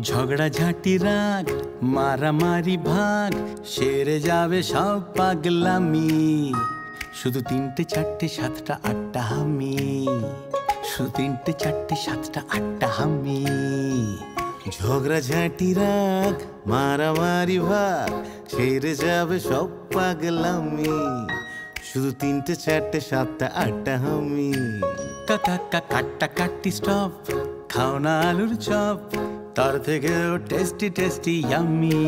ঝগড়াঝাটি রাগ মারামারি ভাগ সেরে যাবে সব পাগলামি, শুধু 3টে 4টে 7টা 8টা হামি, শুধু 3টে 4টে 7টা 8টা হামি। ঝগড়াঝাটি রাগ মারামারি ভাগ সেরে যাবে সব পাগলামি, শুধু 3টে 4টে 7টা 8টা হামি। কাকা কাটা কাটি স্টপ, খাও না আলুর চপ, তার থেকেও টেস্টি টেস্টি ইয়াম্মি,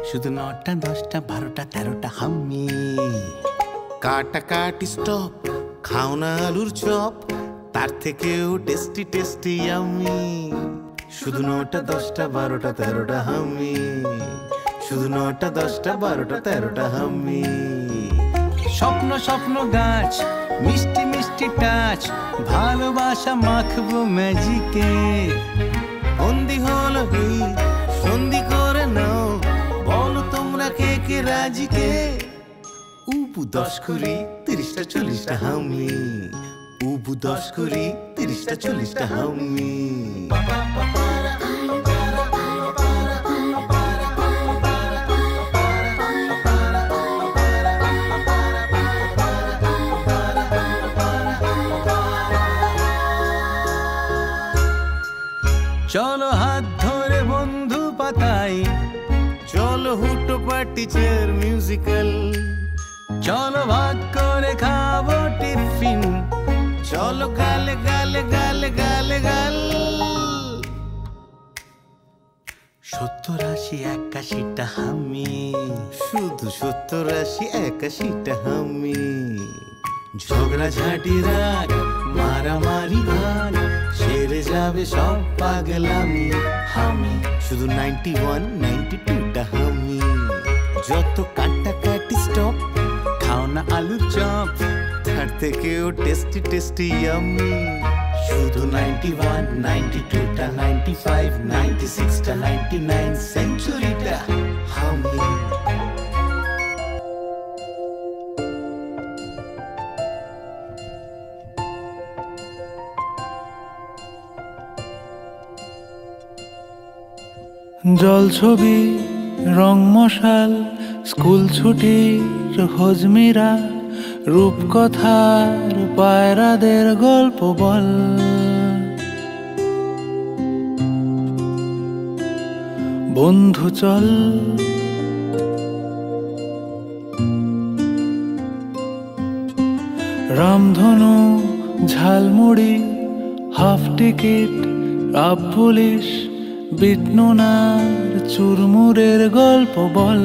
শুধু 9টা 10টা 12টা 13টা হাম্মি। কাটা কাটি স্টপ, খাও না আলুর চপ, তার থেকেও টেস্টি টেস্টি ইয়াম্মি, শুধু 9টা 10টা 12টা 13টা হাম্মি, শুধু 9টা 10টা 12টা 13টা হাম্মি। স্বপ্ন স্বপ্ন গাছ মিষ্টি মিষ্টি টাচ, ভালোবাসা মাখবো ম্যাজিকে, বন্দি হলো এই সন্ধি করে নাও, বলো তোমরা কে কে রাজি কে। উবু 10 কুড়ি 30টা 40টা হামি, উবু 10 কুড়ি 30টা 40টা হামি। চলো হাত ধরে বন্ধু পাতাই, চলো হুটো পাটি চেয়ার মিউজিক্যাল, চলো ভাগ করে খাবো টিফিন, চলো গালে গালে গালে গালে গাল। 70 80 81টা হামি, শুধু 70 80 81টা হামি। ঝগড়াঝাটি রাগ মারামারি ভাগ সেরে যাবে সব পাগলামি, হামি শুধু 91 92টা হামি। যত কাটা কাটি স্টপ, খাও না আলুর চপ, তার থেকেও টেস্টি টেস্টি ইয়াম্মি, শুধু 91 92টা 95 96টা 99 সেঞ্চুরিটা হামি। জল ছবি রং মশাল, স্কুল ছুটির হজমিরা, রূপকথার পায়রাদের গল্প বল, বন্ধু চল রামধনু ঝালমুড়ি হাফ টিকিট আপ পুলিশ, বিটনুনার চুরমুরের গল্প বল,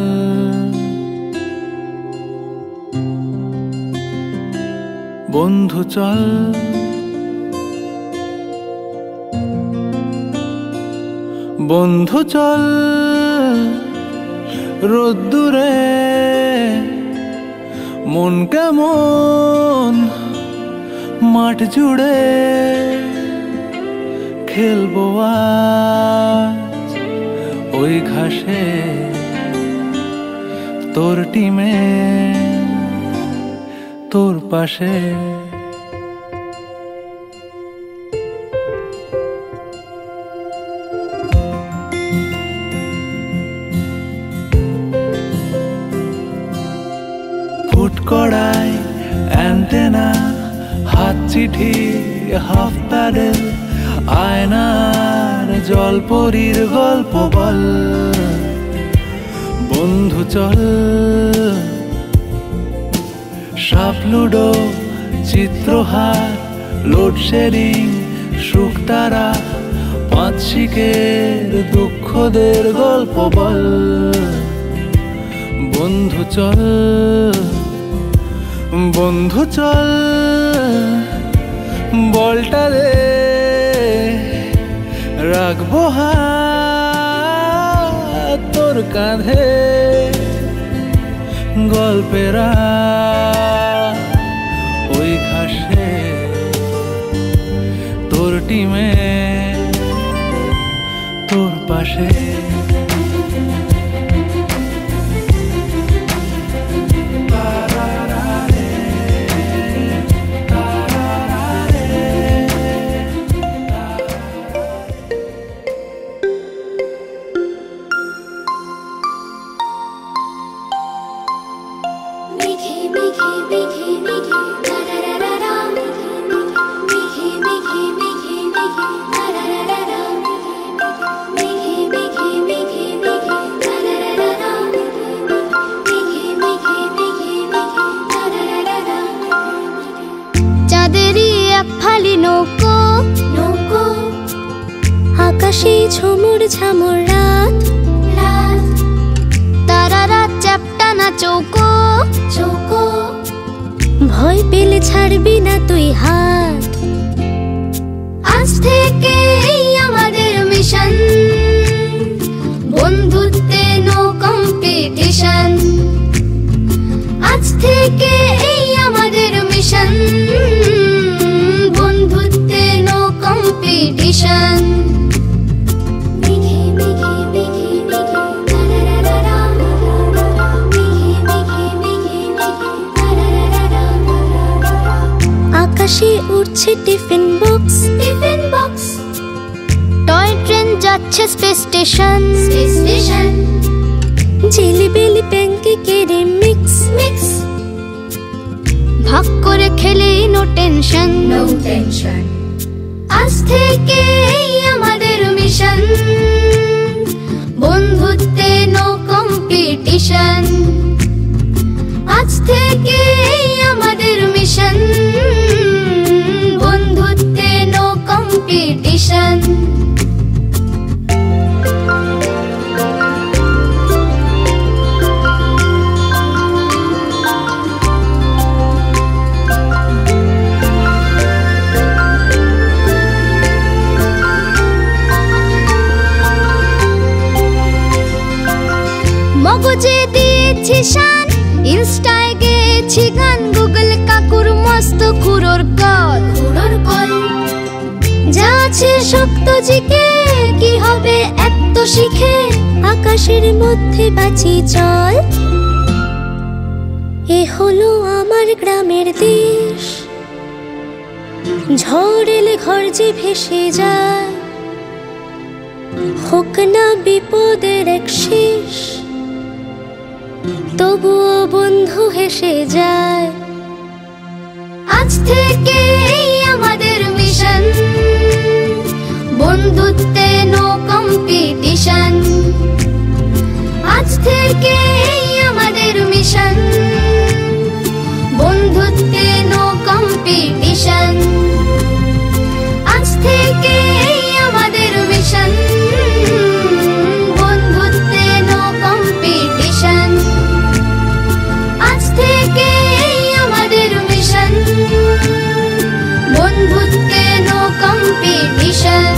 বন্ধু চল বন্ধু চল রোদ্দুরে, মন কেমন মাঠ জুড়ে, খেলবো আজ ওই ঘাসে তোর টিমে তোর পাশে ফুট কড়াই অ্যান্টেনা হাত চিঠি হাফ প্যাডেল আয়নার জলপরীর গল্প বল বন্ধু চল সাপ লুডো চিত্রহার লোডশেডিং শুকতারা পাঁচ শিকের দুঃখদের গল্প বল বন্ধু চল বন্ধু চল বলটা দে রাখবো হাত তোর কাঁধে গল্পেরা ওই ঘাসে তোর টিমে তোর পাশে আকাশে ঝুমুর ঝামুর রাত রাত তারারা চ্যাপ্টা না চৌকো চৌকো ভয় পেলে ছাড়বি না তুই হাত আজ থেকে এই আমাদের মিশন বন্ধুত্বে নো কম্পিটিশন আজ থেকে এই আমাদের মিশন বন্ধুত্বে নো কম্পিটিশন আকাশে উড়ছে টিফিন বক্স টয় ট্রেন যাচ্ছে স্পেস স্টেশন জিলিবিলি প্যানকেকের মিক্স ভাগ করে খেলে নো টেনশন আজ থেকে এই আমাদের মিশন বন্ধুত্বে নো কম্পিটিশন আজ থেকে এই আমাদের মিশন বন্ধুত্বে নো কম্পিটিশন মগজে দিয়েছি শান ইনস্টায় গেছি গান গুগল কাকুর মস্ত খুরোর কল যা আছে শক্ত জিকে কি হবে এত শিখে আকাশের মধ্যে বাঁচি চল এ হলো আমার গ্রামের দেশ ঝড় এলে ঘর যে ভেসে যায় হোক না বিপদের এক শেষ তবুও বন্ধু হেসে যায় আজ থেকে এই আমাদের মিশন বন্ধুত্বে নো কম্পিটিশন আজ থেকে এই আমাদের মিশন বন্ধুত্বে নো কম্পিটিশন আজ থেকে এই আমাদের মিশন বন্ধুত্বে নো কম্পিটিশন আজ থেকে এই আমাদের মিশন বন্ধুত্বে নো কম্পিটিশন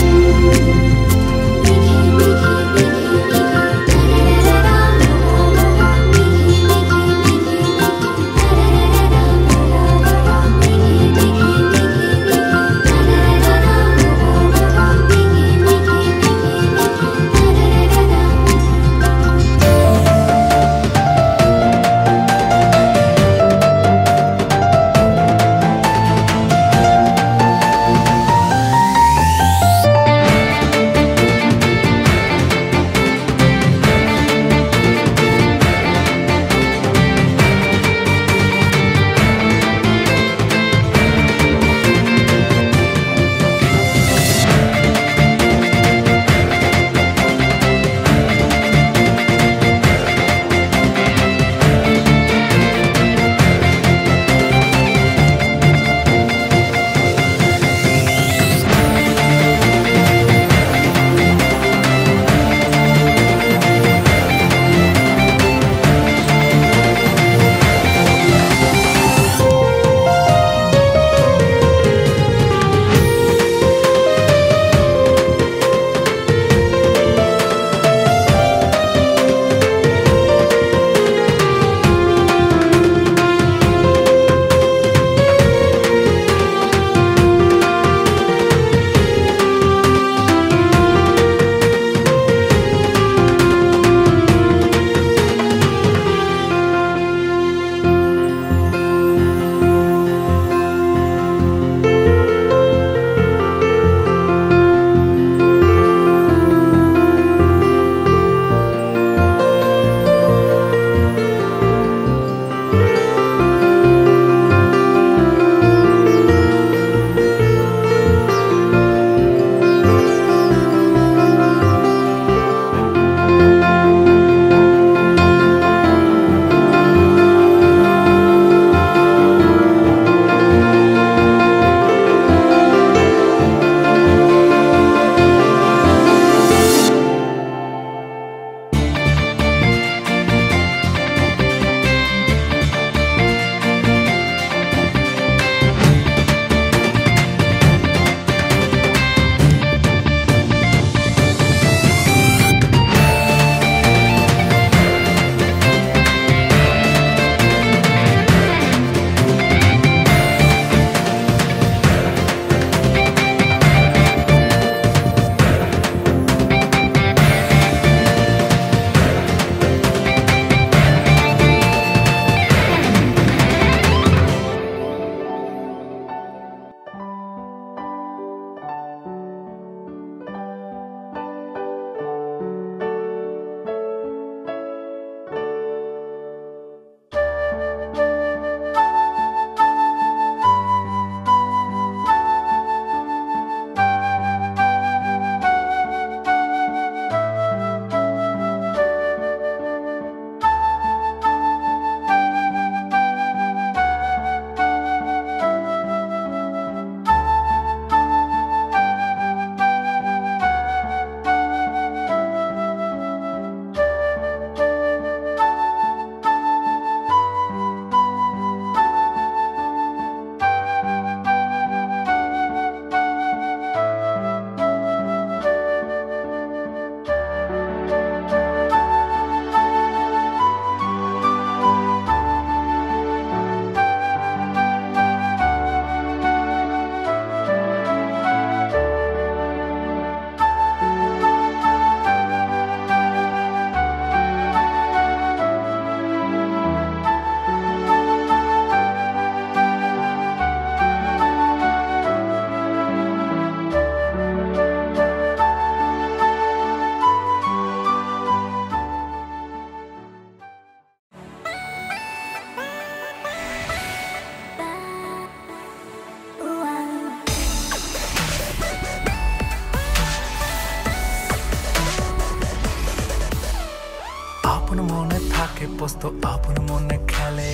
আপন মনে থাকে পোস্ত, আপন মনে খেলে,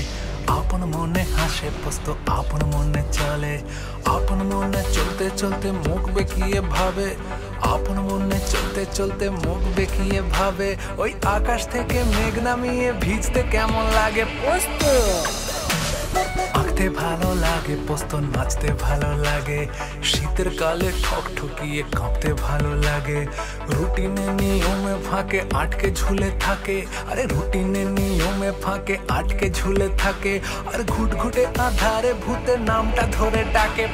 আপন মনে হাসে পোস্ত, আপন মনে চলে, আপন মনে চলতে চলতে মুখ বেঁকিয়ে ভাবে, আপন মনে চলতে চলতে মুখ বেঁকিয়ে ভাবে, ওই আকাশ থেকে মেঘ নামিয়ে ভিজতে কেমন লাগে পোস্ত। আঁকতে ভালো লাগে পোস্ত, নাচতে ভালো লাগে, শীতের কালে ঠকঠকিয়ে কাঁপতে ভালো লাগে, রুটিনে নিয়মে ফাঁকে আটকে ঝুলে থাকে, আরে রুটিনে নিয়মে ফাঁকে আটকে ঝুলে থাকে, আর ঘুটঘুটে আধারে ভূতের নামটা ধরে ডাকে।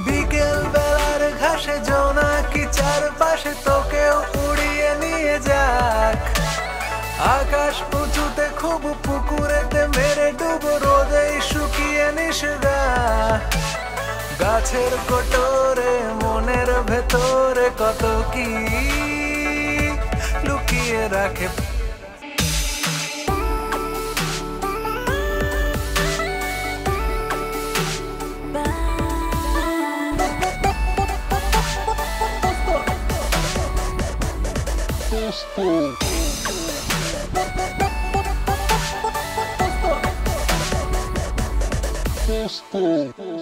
বিকেল বেলার ঘাসে জোনাকি চারপাশে তোকেও উড়িয়ে নিয়ে যাক, আকাশ উঁচুতে খুব পুকুরেতে মেরে ডুবো রোদে শুকিয়ে নিষগা, গাছের কোটরে মনের ভেতরে কত কি লুকিয়ে রাখে। Posto.